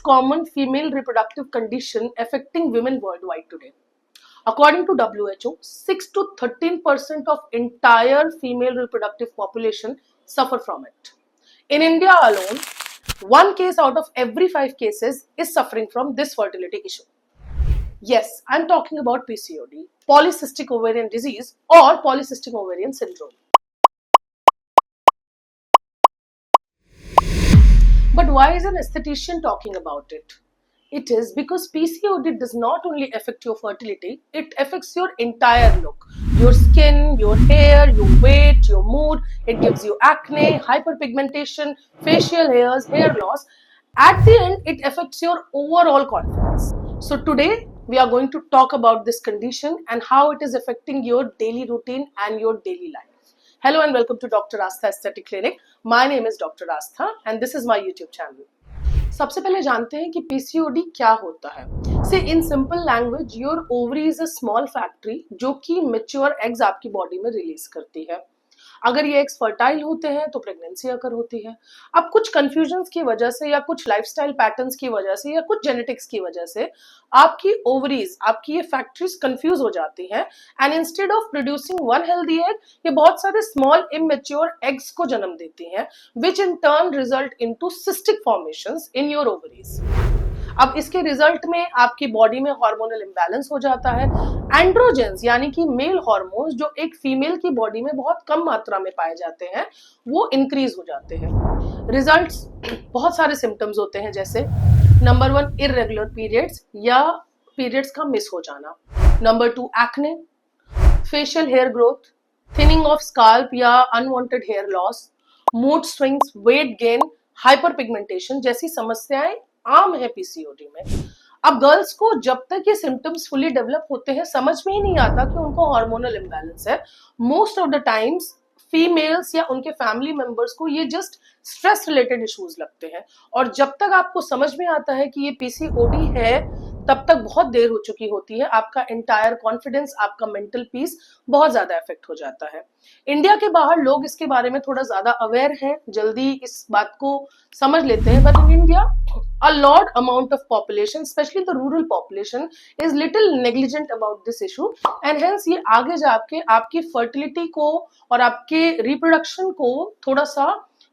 common female reproductive condition affecting women worldwide today. According to WHO, 6 to 13% of entire female reproductive population suffer from it. In India alone, one case out of every 5 cases is suffering from this fertility issue. Yes, I'm talking about PCOD, polycystic ovarian disease or polycystic ovarian syndrome. But why is an aesthetician talking about it? It is because PCOD does not only affect your fertility, it affects your entire look. Your skin, your hair, your weight, your mood. It gives you acne, hyperpigmentation, facial hairs, hair loss. At the end, it affects your overall confidence. So today, we are going to talk about this condition and how it is affecting your daily routine and your daily life. Hello and welcome to Dr. Astha Aesthetic Clinic. My name is Dr. Astha and this is my YouTube channel. सबसे पहले जानते हैं कि PCOD क्या होता है। से in simple language, your ovary is a small factory जो कि मैच्योर एग्स आपकी बॉडी में रिलीज करती है। अगर ये एग्स फर्टाइल होते हैं तो प्रेगनेंसी अकर होती है। अब कुछ कंफ्यूजन्स की वजह से या कुछ लाइफस्टाइल पैटर्न्स की वजह से या कुछ जेनेटिक्स की वजह से आपकी ओवरीज, आपकी ये फैक्ट्रीज कंफ्यूज हो जाती हैं and instead of producing one healthy egg, ये बहुत सारे स्मॉल इमेच्योर एग्स को जन्म देती हैं, which in turn result into cystic formations in your ovaries. अब इसके रिजल्ट में आपकी बॉडी में हार्मोनल इम्बैलेंस हो जाता है। एंड्रोजेंस यानी कि मेल हार्मोन्स जो एक फीमेल की बॉडी में बहुत कम मात्रा में पाए जाते हैं वो इंक्रीज हो जाते हैं। रिजल्ट्स बहुत सारे सिम्टम्स होते हैं, जैसे नंबर 1 इररेगुलर पीरियड्स या पीरियड्स का मिस हो जाना, number 2 acne, facial hair growth, thinning of scalp या unwanted hair loss, mood swings, weight gain, hyperpigmentation जैसी समस्याएं आम है पीसीओडी में। अब गर्ल्स को जब तक ये सिम्टम्स फुली डेवलप होते हैं समझ में ही नहीं आता कि उनको हार्मोनल इम्बैलेंस है। Most of the times females या उनके फैमिली मेंबर्स को ये जस्ट स्ट्रेस रिलेटेड इश्यूज लगते हैं, और जब तक आपको समझ में आता है कि ये पीसीओडी है तब तक बहुत देर हो चुकी होती है। आपका एंटायर कॉन्फिडेंस, आपका मेंटल पीस बहुत ज्यादा इफेक्ट हो जाता है। इंडिया के बाहर लोग इसके बारे में थोड़ा ज्यादा अवेयर हैं, जल्दी इस बात को समझ लेते हैं, but in India a large amount of population, especially the rural population, is little negligent about this issue and hence ये आगे जाके आपकी फर्टिलिटी को और आपके रिप्रोडक्शन को थोड़ा सा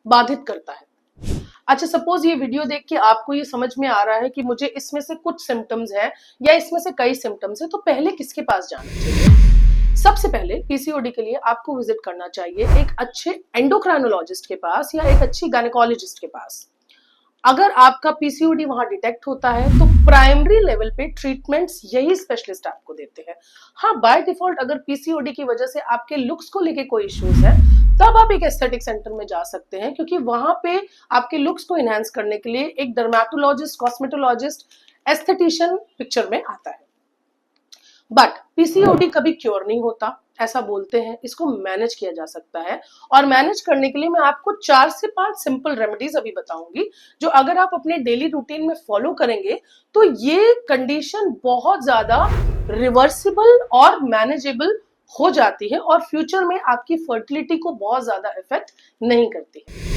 बाधित करता है। अच्छा, सपोज ये वीडियो देख के आपको ये समझ में आ रहा है कि मुझे इसमें से कुछ सिम्टम्स हैं या इसमें से कई सिम्टम्स हैं, तो पहले किसके पास जाना चाहिए? सबसे पहले पीसीओडी के लिए आपको विजिट करना चाहिए एक अच्छे एंडोक्राइनोलॉजिस्ट के पास या एक अच्छी गायनेकोलॉजिस्ट के पास। अगर आपका पीसीओडी वहां डिटेक्ट होता है तो प्राइमरी लेवल पे ट्रीटमेंट्स यही स्पेशलिस्ट आपको देते हैं। हाँ, बाय डिफॉल्ट अगर पीसीओडी की वजह से आपके लुक्स को लेके कोई इश्यूज है तब आप एक एस्थेटिक सेंटर में जा सकते हैं, क्योंकि वहां पे आपके लुक्स को इनहेंस करने के लिए एक डर्मेटोलॉजिस्ट, कॉस्मेटोलॉजिस्ट, एस्थेटिशियन पिक्चर में आता है। बट पीसीओडी कभी क्योर नहीं होता ऐसा बोलते हैं, इसको मैनेज किया जा सकता है, और मैनेज करने के लिए मैं आपको 4 से 5 सिंपल रेमेडीज अभी बताऊंगी जो अगर आप अपने डेली रूटीन में फॉलो करेंगे तो ये कंडीशन बहुत ज्यादा रिवर्सिबल और मैनेजेबल हो जाती है और फ्यूचर में आपकी फर्टिलिटी को बहुत ज्यादा इफेक्ट नहीं करती है।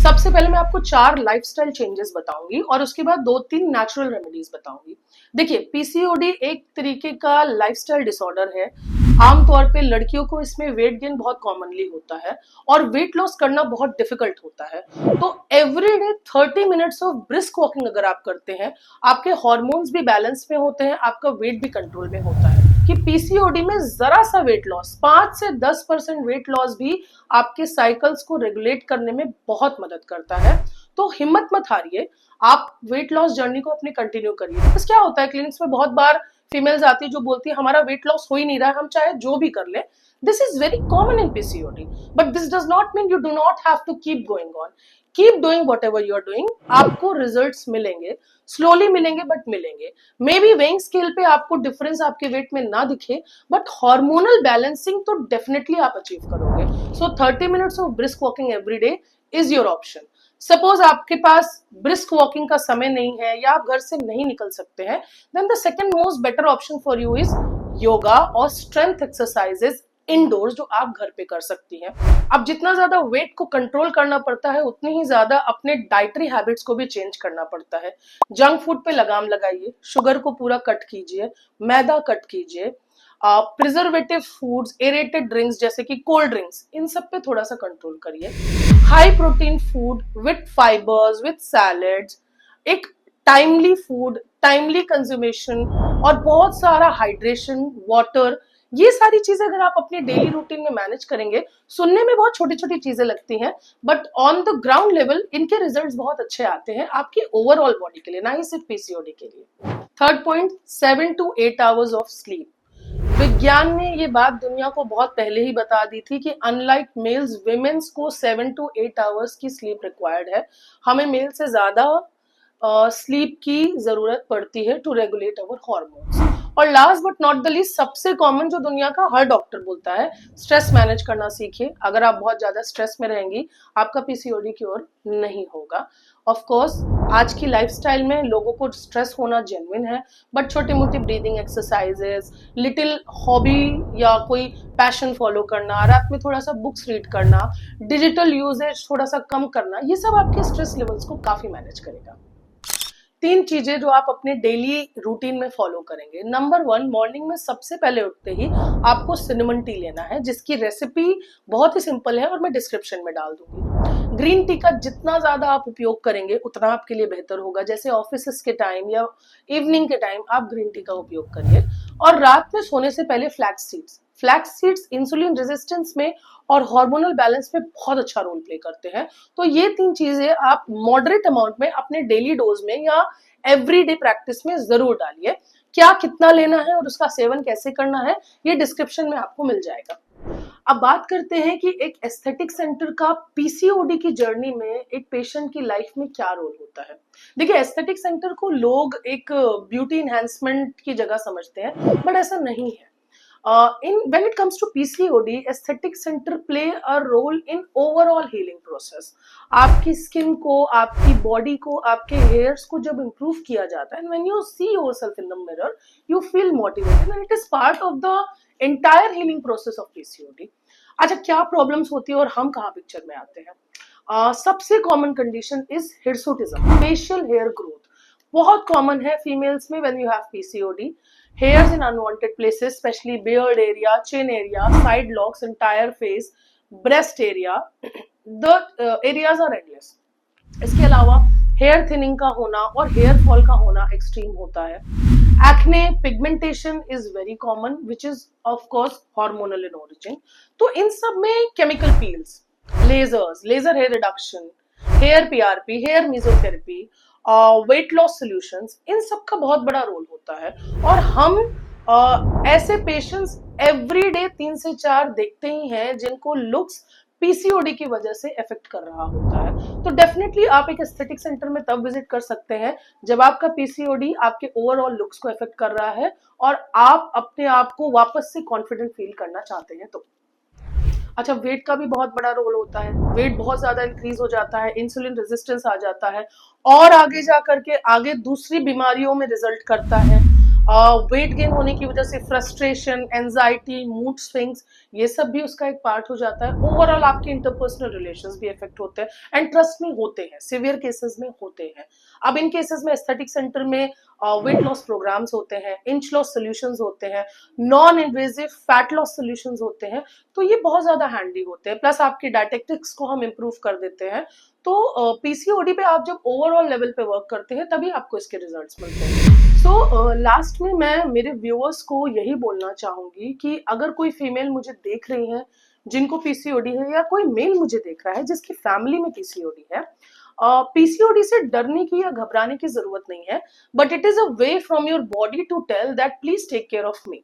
सबसे पहले मैं आपको 4 लाइफस्टाइल चेंजेस बताऊंगी और उसके बाद 2-3 नेचुरल रेमेडीज बताऊंगी। देखिए, पीसीओडी एक तरीके का लाइफस्टाइल डिसऑर्डर है। आमतौर पे लड़कियों को इसमें वेट गेन बहुत कॉमनली होता है और वेट लॉस करना बहुत डिफिकल्ट होता है। तो everyday 30 minutes of brisk walking अगर आप करते हैं, आपके हार्मोन्स भी बैलेंस में होते हैं, आपका वेट भी कंट्रोल में होता है। कि पीसीओडी में जरा सा वेट लॉस, 5 से 10% वेट लॉस भी आपके साइकिल्स को रेगुलेट करने में बहुत मदद करता है। तो हिम्मत मत हारिए, आप वेट लॉस जर्नी को अपनी कंटिन्यू करिए। बिकॉज क्या होता है, क्लिनिक्स में बहुत बार फीमेल्स आती है जो बोलती है हमारा वेट लॉस हो ही नहीं रहा है, हम चाहे जो भी कर ले। This is very common in PCOD, but this does not mean you do not have to keep going on. Keep doing whatever you are doing, आपको रिजल्ट्स मिलेंगे, स्लोली मिलेंगे बट मिलेंगे। मे बी वेइंग स्केल पे आपको difference आपके wait में ना दिखे, बट हार्मोनल बैलेंसिंग तो डेफिनेटली आप अचीव करोगे। सो 30 minutes of brisk walking every day is your option. Suppose आपके पास ब्रिस्क वॉकिंग का समय नहीं है या आप घर से नहीं निकल सकते हैं, then the second most better option for you is yoga और स्ट्रेंथ एक्सरसाइजेस इंडोर्स जो आप घर पे कर सकती हैं। अब जितना ज्यादा वेट को कंट्रोल करना पड़ता है उतनी ही ज्यादा अपने डाइटरी हैबिट्स को भी चेंज करना पड़ता है। जंक फूड पे लगाम लगाइए, शुगर को पूरा कट कीजिए, मैदा कट कीजिए, प्रिजर्वेटिव फूड्स, एरेटेड ड्रिंक्स जैसे कि कोल्ड ड्रिंक्स, इन सब पे थोड़ा सा कंट्रोल करिए। High protein food with fibres, with salads, एक टाइमली फूड, टाइमली कंज्यूमेशन और बहुत सारा हाइड्रेशन, वाटर, ये सारी चीजें अगर आप अपने डेली रूटीन में मैनेज करेंगे, सुनने में बहुत छोटी छोटी चीजें लगती हैं but on the ground level इनके रिजल्ट्स बहुत अच्छे आते हैं आपकी ओवरऑल बॉडी के लिए, ना ही सिर्फ पीसीओडी के लिए। Third point, 7 to 8 hours of sleep. विज्ञान ने ये बात दुनिया को बहुत पहले ही बता दी थी कि अनलाइक मेल्स, विमेन्स को 7 to 8 आवर्स की स्लीप रिक्वायर्ड है। हमें मेल से ज्यादा स्लीप की जरूरत पड़ती है टू रेगुलेट अवर हॉर्मोन्स। और last but not the least, सबसे कॉमन जो दुनिया का हर डॉक्टर बोलता है, स्ट्रेस मैनेज करना सीखिए। अगर आप बहुत ज्यादा स्ट्रेस में रहेंगी आपका पीसीओडी की ओर नहीं होगा। ऑफ कोर्स आज की लाइफस्टाइल में लोगों को स्ट्रेस होना जेन्युइन है, बट छोटी मोटी ब्रीदिंग एक्सरसाइजेस, लिटिल हॉबी या कोई पैशन फॉलो करना, रात में थोड़ा सा बुक्स रीड करना, डिजिटल यूजेज थोड़ा सा कम करना, ये सब आपके स्ट्रेस लेवल्स को काफी मैनेज करेगा। 3 चीजें जो आप अपने डेली रूटीन में फॉलो करेंगे। नंबर 1, मॉर्निंग में सबसे पहले उठते ही आपको सिनेमन टी लेना है, जिसकी रेसिपी बहुत ही सिंपल है और मैं डिस्क्रिप्शन में डाल दूंगी। ग्रीन टी का जितना ज्यादा आप उपयोग करेंगे उतना आपके लिए बेहतर होगा। जैसे ऑफिस के टाइम या इवनिंग के टाइम आप ग्रीन टी का उपयोग करिए। और रात में सोने से पहले फ्लैक्स सीड्स इंसुलिन रेजिस्टेंस में और हार्मोनल बैलेंस में बहुत अच्छा रोल प्ले करते हैं। तो ये 3 चीजें आप मॉडरेट अमाउंट में अपने डेली डोज में या एवरीडे प्रैक्टिस में जरूर डालिए। क्या कितना लेना है और उसका सेवन कैसे करना है ये डिस्क्रिप्शन में आपको मिल जाएगा। अब बात करते हैं कि एक एस्थेटिक सेंटर का पीसीओडी की जर्नी में एक पेशेंट की लाइफ में क्या रोल होता है। देखिए, एस्थेटिक सेंटर को लोग एक ब्यूटी एनहांसमेंट की जगह समझते हैं, बट ऐसा नहीं है। When it comes to PCOD, aesthetic center play a role in overall healing process. आपकी स्किन को, आपकी बॉडी को, आपके हेयर्स को जब इम्प्रूव किया जाता है, and when you see yourself in the mirror, you feel motivated, and it is part of the entire healing process of PCOD. अच्छा, क्या प्रॉब्लम्स होती है और हम कहाँ पिक्चर में आते हैं? सबसे common condition is hirsutism, facial hair growth. बहुत कॉमन है फीमेल्स में when you have PCOD. Hairs in unwanted places, especially beard area, chin area, side locks, entire face, breast area, the areas are endless. इसके अलावा hair thinning का होना और hair fall का होना एक्सट्रीम होता है। Acne, pigmentation is very common which is of course hormonal in origin. तो इन सब में chemical peels, lasers, laser hair reduction, hair PRP, hair mesotherapy, weight loss solutions, इन सब का बहुत बड़ा रोल होता है। और हम ऐसे पेशेंट्स एवरीडे 3 से 4 देखते ही हैं जिनको लुक्स पीसीओडी की वजह से इफेक्ट कर रहा होता है। तो डेफिनेटली आप एक एस्थेटिक सेंटर में तब विजिट कर सकते हैं जब आपका पीसीओडी आपके ओवरऑल लुक्स को इफेक्ट कर रहा है और आप अपने आप को वापस से कॉन्फिडेंट फील करना चाहते हैं। तो अच्छा, वेट का भी बहुत बड़ा रोल होता है। वेट बहुत ज्यादा इंक्रीज हो जाता है, इंसुलिन रेजिस्टेंस आ जाता है और आगे जा करके आगे दूसरी बीमारियों में रिजल्ट करता है। वेट गेन होने की वजह से फ्रस्ट्रेशन, एंजाइटी, मूड स्विंग्स, ये सब भी उसका एक पार्ट हो जाता है। ओवरऑल आपके इंटरपर्सनल रिलेशंस भी इफेक्ट होते हैं एंड ट्रस्ट में होते हैं, सिवियर केसेस में होते हैं। अब इन केसेस में एस्थेटिक सेंटर में वेट लॉस प्रोग्राम्स होते हैं, इंच लॉस सोल्यूशंस होते हैं, non invasive fat loss solutions होते हैं। तो ये बहुत ज्यादा हैंडी होते हैं, प्लस आपकी डायटेटिक्स को हम इम्प्रूव कर देते हैं। तो पीसीओडी पे आप जब ओवरऑल लेवल पे वर्क करते हैं तभी आपको इसके रिजल्ट्स मिलते हैं। सो लास्ट में मैं मेरे व्यूअर्स को यही बोलना चाहूंगी कि अगर कोई फीमेल मुझे देख रही है जिनको पीसीओडी है या कोई मेल मुझे देख रहा है जिसकी फैमिली में पीसीओडी है, पीसीओडी से डरने की या घबराने की जरूरत नहीं है, but it is a way from your body to tell that please take care of me.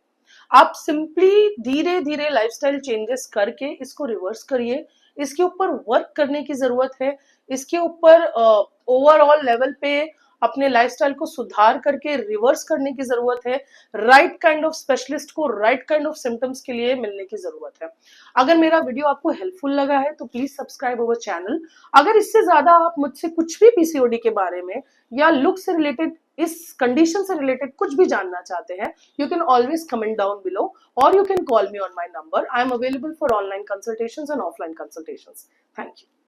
आप सिंपली धीरे धीरे लाइफस्टाइल चेंजेस करके इसको रिवर्स करिए। इसके ऊपर वर्क करने की जरूरत है, इसके ऊपर ओवरऑल लेवल पे अपने लाइफस्टाइल को सुधार करके रिवर्स करने की जरूरत है। राइट काइंड ऑफ स्पेशलिस्ट को राइट काइंड ऑफ सिम्टम्स के लिए मिलने की जरूरत है। अगर मेरा वीडियो आपको हेल्पफुल लगा है तो प्लीज सब्सक्राइब अवर चैनल। अगर इससे ज्यादा आप मुझसे कुछ भी पीसीओडी के बारे में या लुक से रिलेटेड इस कंडीशन से रिलेटेड कुछ भी जानना चाहते हैं, you can always comment down below or you can call me on my number. I am available for online consultations and offline consultations. Thank you.